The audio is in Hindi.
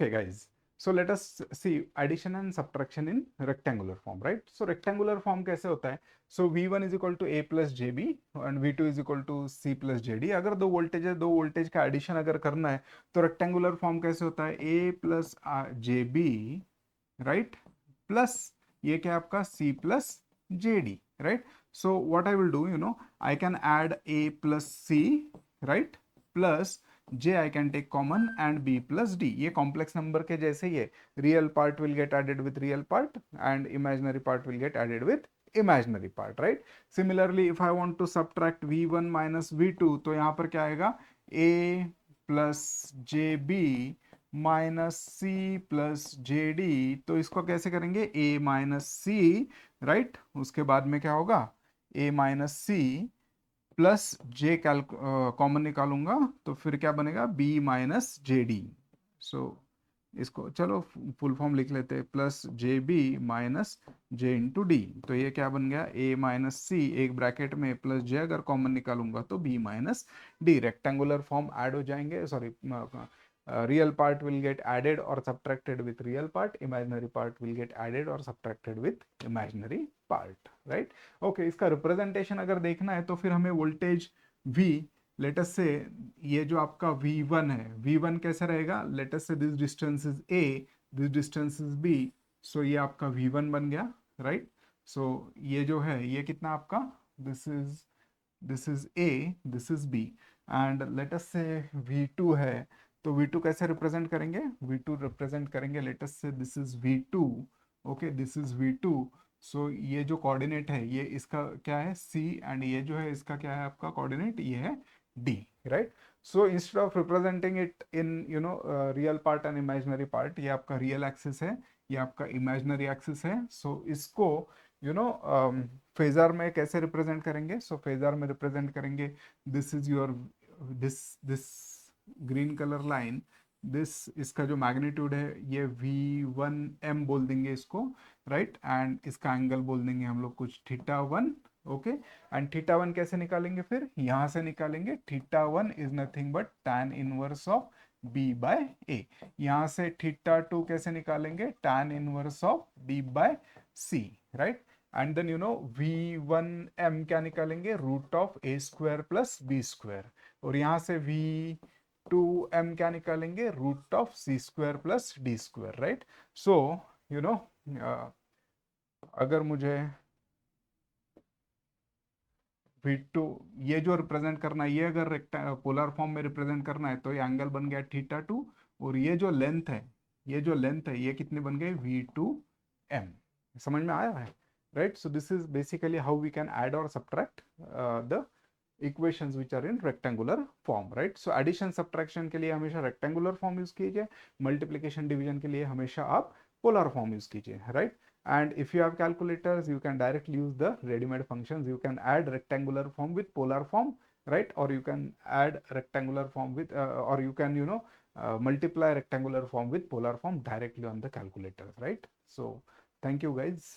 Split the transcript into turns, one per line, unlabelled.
Okay, guys. So let us see addition and subtraction in rectangular form, right? So rectangular form कैसे होता है? So V1 is equal to A plus JB and V2 is equal to C plus JD. अगर दो वोल्टेज है, दो वोल्टेज का एडिशन अगर करना है तो रेक्टेंगुलर फॉर्म कैसे होता है? A plus JB, right, plus ये क्या है आपका C plus JD, right? So what I will do, I can add A plus C, right, plus J I can take common and B plus D. ये कॉम्प्लेक्स नंबर के जैसे ही है, real part will get added with real part and imaginary part will get added with imaginary part, right? Similarly if I want to subtract V1 minus V2 तो यहाँ पर क्या आएगा? A plus JB minus C plus JD। तो इसको कैसे करेंगे? A minus C, right? उसके बाद में क्या होगा? A minus C plus J common निकालूंगा तो फिर क्या बनेगा? बी माइनस जे डी। सो इसको चलो फुल फॉर्म लिख लेते हैं, प्लस जे B minus J into D. तो ये क्या बन गया? ए माइनस सी एक ब्रैकेट में प्लस जे, अगर कॉमन निकालूंगा तो B minus D. Rectangular form add हो जाएंगे, sorry, real part will get added or subtracted with real part, imaginary part will get added or subtracted with imaginary part, right? Okay, इसका रिप्रेजेंटेशन अगर देखना है तो फिर हमें वोल्टेज V, लेटस से ये जो आपका V1 है, V1 कैसा रहेगा? Let's say this distance is A, this distance is B, सो ये आपका V1 बन गया, राइट? सो ये जो है ये कितना आपका? This is A, this is B, and let's say V2 है, तो V2 कैसे रिप्रेजेंट करेंगे? V2 रिप्रेजेंट करेंगे let's say this is V2, okay, this is V2। सो ये जो कोऑर्डिनेट है ये इसका क्या है? C, एंड ये जो है इसका क्या है आपका कोऑर्डिनेट? ये है D, right? So instead of representing it in real part and imaginary part, ये आपका रियल एक्सिस है, ये आपका इमेजिनरी एक्सिस है। सो इसको फेजर में कैसे रिप्रेजेंट करेंगे? सो फेजर में रिप्रेजेंट करेंगे, this is your this green colour line, this इसका जो मैग्नीट्यूड है ये V1M बोल देंगे इसको, राइट? एंड इसका एंगल बोल देंगे हम लोग कुछ θ1, ओके? एंड θ1 कैसे निकालेंगे? फिर यहां से निकालेंगे, θ1 is nothing but tan inverse of B by A। यहां से θ2 कैसे निकालेंगे? tan inverse of D by C, right? And then V1M क्या निकालेंगे? Root of A square plus B square. और यहां से V2M क्या निकालेंगे? Root of C square plus D square, right? So you know अगर मुझे V2 ये जो रिप्रेजेंट करना है, ये अगर पोलर फॉर्म में रिप्रेजेंट करना है तो ये एंगल बन गया θ2, और ये जो लेंथ है, ये जो लेंथ है ये कितने बन गए? V2M। समझ में आया है, right? So this is basically how we can add और subtract the equations which are in rectangular form, right? So addition subtraction के लिए हमेशा रेक्टेंगुलर फॉर्म यूज कीजिए, मल्टीप्लिकेशन डिवीजन के लिए हमेशा आप पोलर फॉर्म यूज कीजिए, right? And if you have calculators, you can directly use the ready-made functions. You can add rectangular form with polar form, right? Or you can add rectangular form with or you can multiply rectangular form with polar form directly on the calculators, right? So thank you guys.